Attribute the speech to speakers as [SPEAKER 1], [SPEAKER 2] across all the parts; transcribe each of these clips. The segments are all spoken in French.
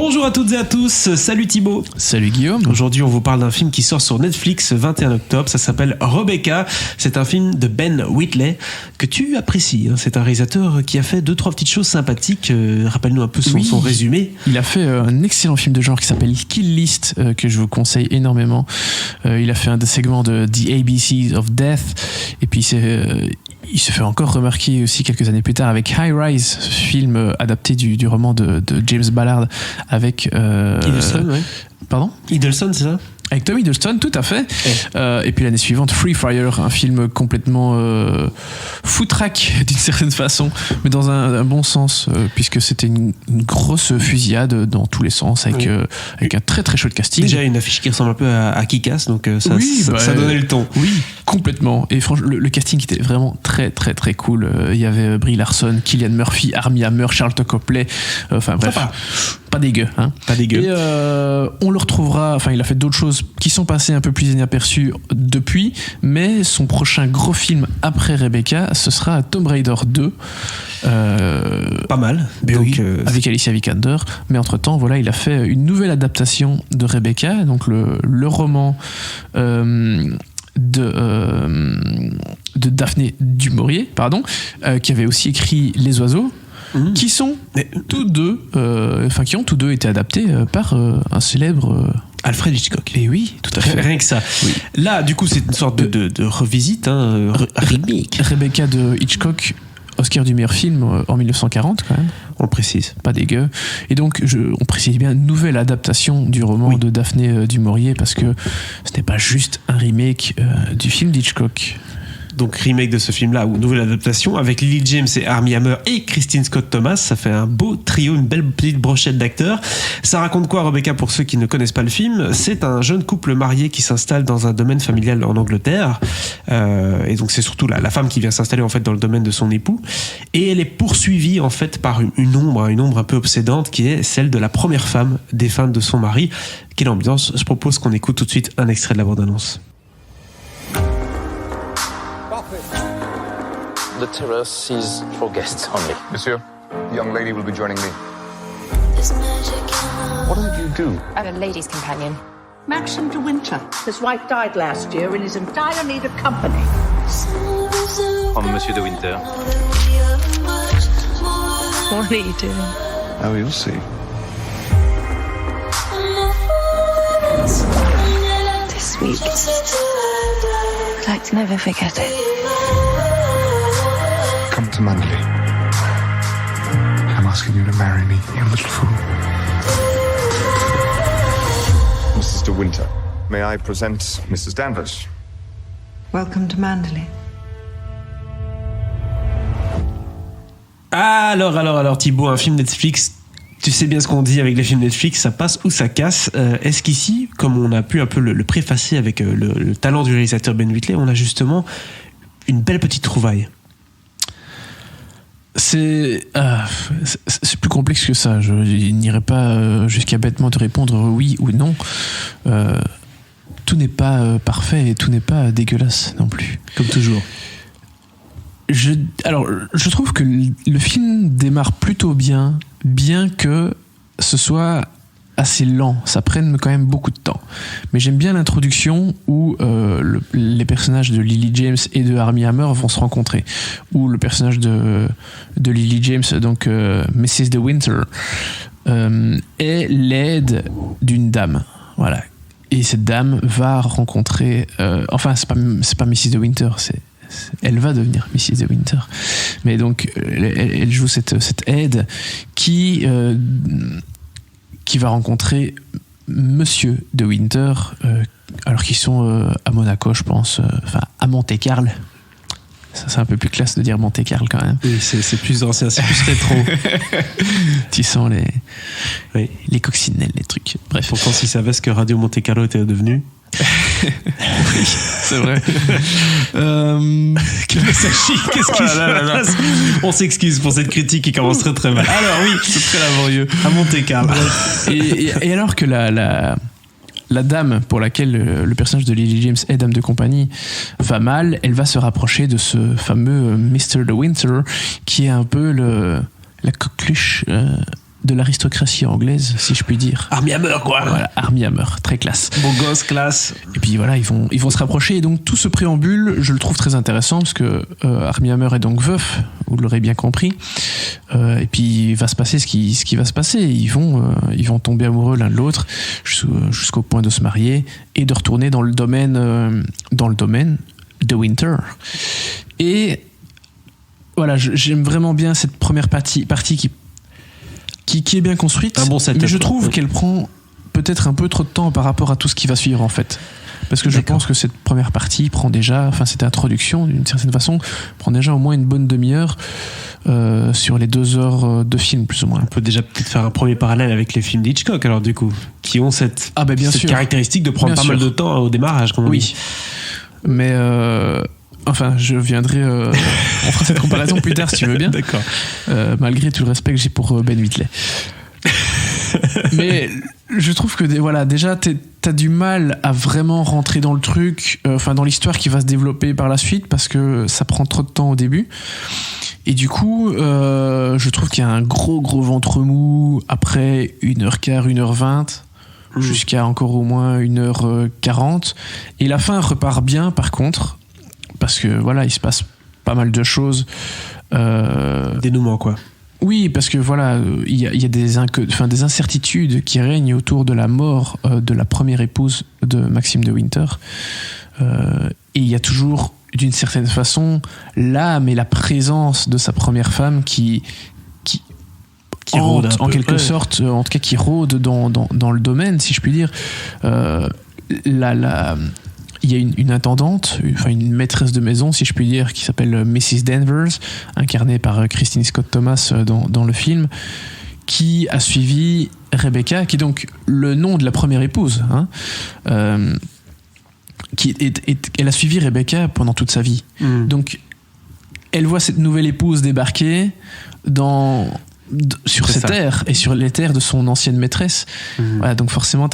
[SPEAKER 1] Bonjour à toutes et à tous, salut Thibaut.
[SPEAKER 2] Salut Guillaume.
[SPEAKER 1] Aujourd'hui on vous parle d'un film qui sort sur Netflix 21 octobre, ça s'appelle Rebecca. C'est un film de Ben Wheatley que tu apprécies, hein. C'est un réalisateur qui a fait 2-3 petites choses sympathiques. Rappelle-nous un peu son résumé.
[SPEAKER 2] Il a fait un excellent film de genre qui s'appelle Kill List, que je vous conseille énormément. Il a fait un des segments de The ABCs of Death, et puis il se fait encore remarquer aussi quelques années plus tard avec High Rise, film adapté du roman de James Ballard avec
[SPEAKER 1] Hiddleston, ouais.
[SPEAKER 2] Pardon ?
[SPEAKER 1] Hiddleston, c'est ça ?
[SPEAKER 2] Avec Tom Hiddleston, tout à fait. Et puis l'année suivante, Free Fire, un film complètement foutraque d'une certaine façon, mais dans un bon sens, puisque c'était une grosse fusillade dans tous les sens, avec un très très chouette casting.
[SPEAKER 1] Déjà une affiche qui ressemble un peu à Kick-Ass, donc ça donnait le ton.
[SPEAKER 2] Oui, complètement. Et franchement, le casting était vraiment très très très cool. Il y avait Brie Larson, Cillian Murphy, Armie Hammer, Charlton Copley. Enfin bref, pas dégueu, hein.
[SPEAKER 1] Pas dégueu.
[SPEAKER 2] Et on le retrouvera. Enfin, il a fait d'autres choses qui sont passées un peu plus inaperçues depuis, mais son prochain gros film après Rebecca, ce sera Tomb Raider 2.
[SPEAKER 1] Pas mal.
[SPEAKER 2] Donc, avec Alicia Vikander. Mais entre-temps, voilà, il a fait une nouvelle adaptation de Rebecca, donc le roman de Daphné du Maurier, qui avait aussi écrit Les Oiseaux. Qui sont tous deux, qui ont tous deux été adaptés par un célèbre
[SPEAKER 1] Alfred Hitchcock.
[SPEAKER 2] Et oui, tout à fait.
[SPEAKER 1] Rien que ça. Oui. Là, du coup, c'est une sorte de revisite, remake.
[SPEAKER 2] Rebecca de Hitchcock, Oscar du meilleur film en 1940 quand même.
[SPEAKER 1] On le précise.
[SPEAKER 2] Pas dégueu. Et donc, on précise bien une nouvelle adaptation du roman de Daphné du Maurier, parce que ce n'est pas juste un remake du film d'Hitchcock.
[SPEAKER 1] Donc remake de ce film-là, ou nouvelle adaptation, avec Lily James et Armie Hammer et Christine Scott Thomas. Ça fait un beau trio, une belle petite brochette d'acteurs. Ça raconte quoi, Rebecca, pour ceux qui ne connaissent pas le film ? C'est un jeune couple marié qui s'installe dans un domaine familial en Angleterre. Et donc c'est surtout la femme qui vient s'installer en fait dans le domaine de son époux. Et elle est poursuivie en fait par une ombre un peu obsédante, qui est celle de la première femme défunte de son mari. Quelle ambiance ! Je propose qu'on écoute tout de suite un extrait de la bande-annonce.
[SPEAKER 3] The terrace is for guests only.
[SPEAKER 4] Monsieur, the young lady will be joining me. What did you do?
[SPEAKER 5] I'm a lady's companion.
[SPEAKER 6] Maxim de Winter. His wife died last year and is in dire need of company.
[SPEAKER 7] I'm Monsieur de Winter.
[SPEAKER 5] What are you doing?
[SPEAKER 4] Oh, you'll see.
[SPEAKER 5] This week. I'd like to never forget it.
[SPEAKER 4] Come to Manderley. I'm asking you to marry me, you little fool. Mrs. de Winter, may I present Mrs. Danvers?
[SPEAKER 6] Welcome to Manderley.
[SPEAKER 1] Alors Thibaut, un film Netflix, tu sais bien ce qu'on dit avec les films Netflix, ça passe ou ça casse. Est-ce qu'ici, comme on a pu un peu le préfacer avec le talent du réalisateur Ben Wheatley, on a justement une belle petite trouvaille ?
[SPEAKER 2] C'est plus complexe que ça. Je n'irai pas jusqu'à bêtement te répondre oui ou non. Tout n'est pas parfait et tout n'est pas dégueulasse non plus.
[SPEAKER 1] Comme toujours.
[SPEAKER 2] Je trouve que le film démarre plutôt bien que ce soit assez lent, ça prenne quand même beaucoup de temps. Mais j'aime bien l'introduction où les personnages de Lily James et de Armie Hammer vont se rencontrer, où le personnage de Lily James, donc Mrs. de Winter, est l'aide d'une dame, voilà. Et cette dame va rencontrer, c'est pas Mrs. de Winter, elle va devenir Mrs. de Winter, mais donc elle joue cette aide qui va rencontrer Monsieur de Winter, alors qu'ils sont à Monaco, je pense, à Monte-Carlo. Ça, c'est un peu plus classe de dire Monte-Carlo quand même.
[SPEAKER 1] Oui, c'est plus ancien, c'est plus rétro.
[SPEAKER 2] Tu sens les coccinelles, les trucs. Bref.
[SPEAKER 1] Pourtant, s'ils savaient ce que Radio Monte-Carlo était devenu.
[SPEAKER 2] Oui, c'est vrai.
[SPEAKER 1] Qu'est-ce qui se passe ? On s'excuse pour cette critique qui commence très très mal. Alors oui,
[SPEAKER 2] c'est très laborieux.
[SPEAKER 1] À Monte-Carlo.
[SPEAKER 2] Et alors que la dame pour laquelle le personnage de Lily James est dame de compagnie va mal, elle va se rapprocher de ce fameux Mr. de Winter, qui est un peu la coqueluche de l'aristocratie anglaise, si je puis dire.
[SPEAKER 1] Armie Hammer, quoi.
[SPEAKER 2] Voilà, Armie Hammer, très classe.
[SPEAKER 1] Beau gosse, classe.
[SPEAKER 2] Et puis voilà, ils vont se rapprocher. Et donc tout ce préambule, je le trouve très intéressant parce que Armie Hammer est donc veuf, vous l'aurez bien compris. Et puis il va se passer ce qui va se passer. Ils vont tomber amoureux l'un de l'autre jusqu'au point de se marier et de retourner dans le domaine de Winter. Et voilà, j'aime vraiment bien cette première partie qui est bien construite,
[SPEAKER 1] un bon setup,
[SPEAKER 2] mais je trouve
[SPEAKER 1] ouais.
[SPEAKER 2] qu'elle prend peut-être un peu trop de temps par rapport à tout ce qui va suivre en fait. Parce que je pense que cette première partie cette introduction d'une certaine façon, prend déjà au moins une bonne demi-heure sur les 2 heures de film plus ou moins.
[SPEAKER 1] On peut déjà peut-être faire un premier parallèle avec les films d'Hitchcock alors du coup, qui ont cette caractéristique de prendre pas mal de temps au démarrage.
[SPEAKER 2] Oui, mais enfin, je viendrai. On fera cette comparaison plus tard si tu veux bien.
[SPEAKER 1] D'accord.
[SPEAKER 2] Malgré tout le respect que j'ai pour Ben Whitley. Mais je trouve que déjà t'as du mal à vraiment rentrer dans le truc, dans l'histoire qui va se développer par la suite parce que ça prend trop de temps au début. Et du coup, je trouve qu'il y a un gros ventre mou après 1h15, 1h20. Jusqu'à encore au moins 1h40. Et la fin repart bien par contre. Parce que voilà, il se passe pas mal de choses.
[SPEAKER 1] Dénouement, quoi.
[SPEAKER 2] Oui, parce que voilà, il y a des incertitudes qui règnent autour de la mort de la première épouse de Maxime de Winter. Et il y a toujours, d'une certaine façon, l'âme et la présence de sa première femme qui rôde en quelque sorte, en tout cas qui rôde dans le domaine, si je puis dire. Il y a une intendante, une maîtresse de maison, si je puis dire, qui s'appelle Mrs. Danvers, incarnée par Christine Scott Thomas dans le film, qui a suivi Rebecca, qui est donc le nom de la première épouse. Elle a suivi Rebecca pendant toute sa vie. Donc, elle voit cette nouvelle épouse débarquer sur ses terres et sur les terres de son ancienne maîtresse. Voilà, donc forcément,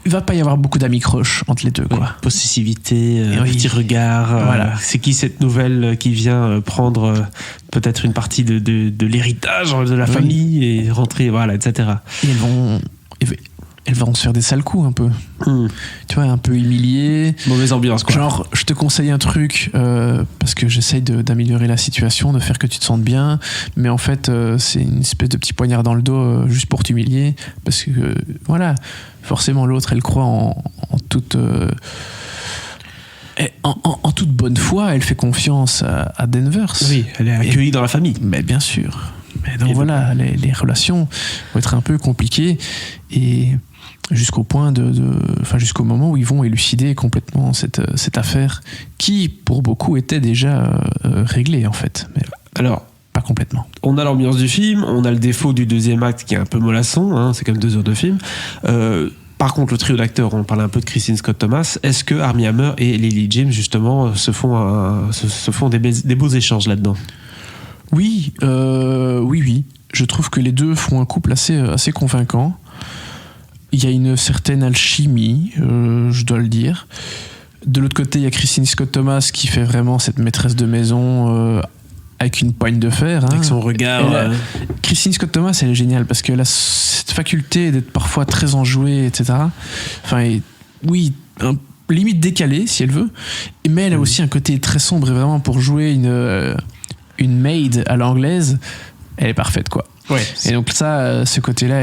[SPEAKER 2] il va pas y avoir beaucoup d'amis-croches entre les deux, quoi.
[SPEAKER 1] Possessivité, petit regard.
[SPEAKER 2] Voilà.
[SPEAKER 1] C'est qui cette nouvelle qui vient prendre peut-être une partie de l'héritage de la famille et rentrer, voilà, etc.
[SPEAKER 2] Et elles vont se faire des sales coups un peu. Tu vois, un peu humiliées.
[SPEAKER 1] Mauvaise ambiance, quoi.
[SPEAKER 2] Genre, je te conseille un truc parce que j'essaye d'améliorer la situation, de faire que tu te sentes bien, mais en fait, c'est une espèce de petit poignard dans le dos juste pour t'humilier, parce que voilà, forcément l'autre, elle croit en toute en toute bonne foi, elle fait confiance à Danvers. Oui,
[SPEAKER 1] elle est accueillie dans la famille.
[SPEAKER 2] Mais bien sûr. Mais donc voilà, les relations vont être un peu compliquées et jusqu'au point jusqu'au moment où ils vont élucider complètement cette affaire qui, pour beaucoup, était déjà réglée en fait. Mais alors, pas complètement.
[SPEAKER 1] On a l'ambiance du film, on a le défaut du deuxième acte qui est un peu mollasson, c'est comme 2 heures de film. Par contre, le trio d'acteurs, on parlait un peu de Christine Scott Thomas. Est-ce que Armie Hammer et Lily James justement se font des beaux échanges là-dedans?
[SPEAKER 2] Oui. Je trouve que les deux font un couple assez convaincant. Il y a une certaine alchimie, je dois le dire. De l'autre côté, il y a Christine Scott Thomas qui fait vraiment cette maîtresse de maison avec une poigne de fer.
[SPEAKER 1] Avec son regard.
[SPEAKER 2] Christine Scott Thomas, elle est géniale parce qu'elle a cette faculté d'être parfois très enjouée, etc. Limite décalée si elle veut. Mais elle a aussi un côté très sombre et vraiment pour jouer une maid à l'anglaise, elle est parfaite, quoi. Ouais. Et donc ça, ce côté-là,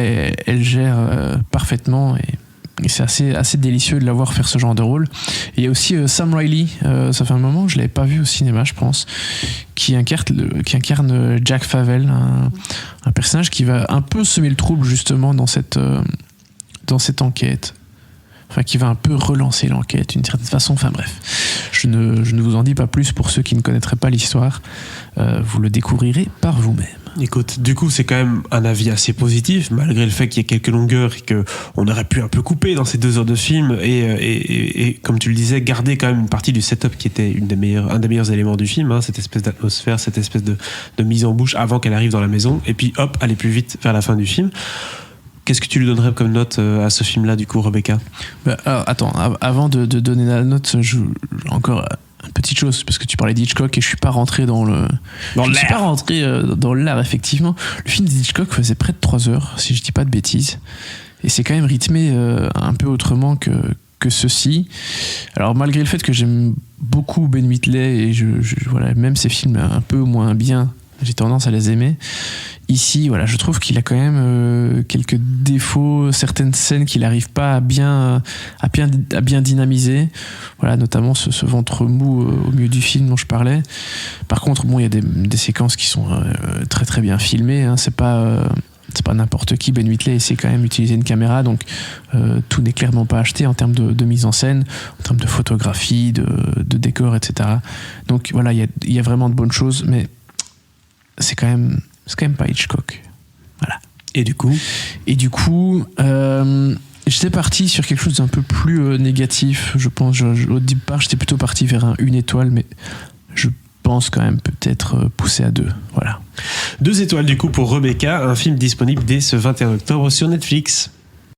[SPEAKER 2] elle gère parfaitement et c'est assez délicieux de la voir faire ce genre de rôle. Et il y a aussi Sam Riley, ça fait un moment que je l'avais pas vu au cinéma, je pense, qui incarne Jack Favell, un personnage qui va un peu semer le trouble justement dans cette enquête. Enfin, qui va un peu relancer l'enquête d'une certaine façon. Enfin bref, je ne vous en dis pas plus pour ceux qui ne connaîtraient pas l'histoire. Vous le découvrirez par vous-même.
[SPEAKER 1] Écoute, du coup, c'est quand même un avis assez positif, malgré le fait qu'il y ait quelques longueurs et qu'on aurait pu un peu couper dans ces 2 heures de film et comme tu le disais, garder quand même une partie du setup qui était un des meilleurs éléments du film, cette espèce d'atmosphère, cette espèce de mise en bouche avant qu'elle arrive dans la maison, et puis hop, aller plus vite vers la fin du film. Qu'est-ce que tu lui donnerais comme note à ce film-là, du coup, Rebecca ?
[SPEAKER 2] Alors, attends, avant de donner la note, encore petite chose, parce que tu parlais d'Hitchcock et je suis pas rentré dans le. Je suis pas rentré dans l'art, effectivement. Le film d'Hitchcock faisait près de 3 heures, si je dis pas de bêtises. Et c'est quand même rythmé un peu autrement que ceci. Alors, malgré le fait que j'aime beaucoup Ben Wheatley et voilà, même ses films un peu moins bien, j'ai tendance à les aimer. Ici, voilà, je trouve qu'il a quand même quelques défauts, certaines scènes qu'il n'arrive pas à bien dynamiser. Voilà, notamment ce ventre mou au milieu du film dont je parlais. Par contre, bon, il y a des séquences qui sont très très bien filmées. Hein. C'est pas n'importe qui. Ben Wheatley essaie quand même d'utiliser une caméra, donc tout n'est clairement pas acheté en termes de mise en scène, en termes de photographie, de décor, etc. Donc voilà, il y a vraiment de bonnes choses, mais c'est quand même pas Hitchcock. Voilà. Et du coup, j'étais parti sur quelque chose d'un peu plus négatif. Je pense, au départ, j'étais plutôt parti vers une étoile, mais je pense quand même peut-être pousser à 2. Voilà.
[SPEAKER 1] 2 étoiles du coup pour Rebecca, un film disponible dès ce 21 octobre sur Netflix.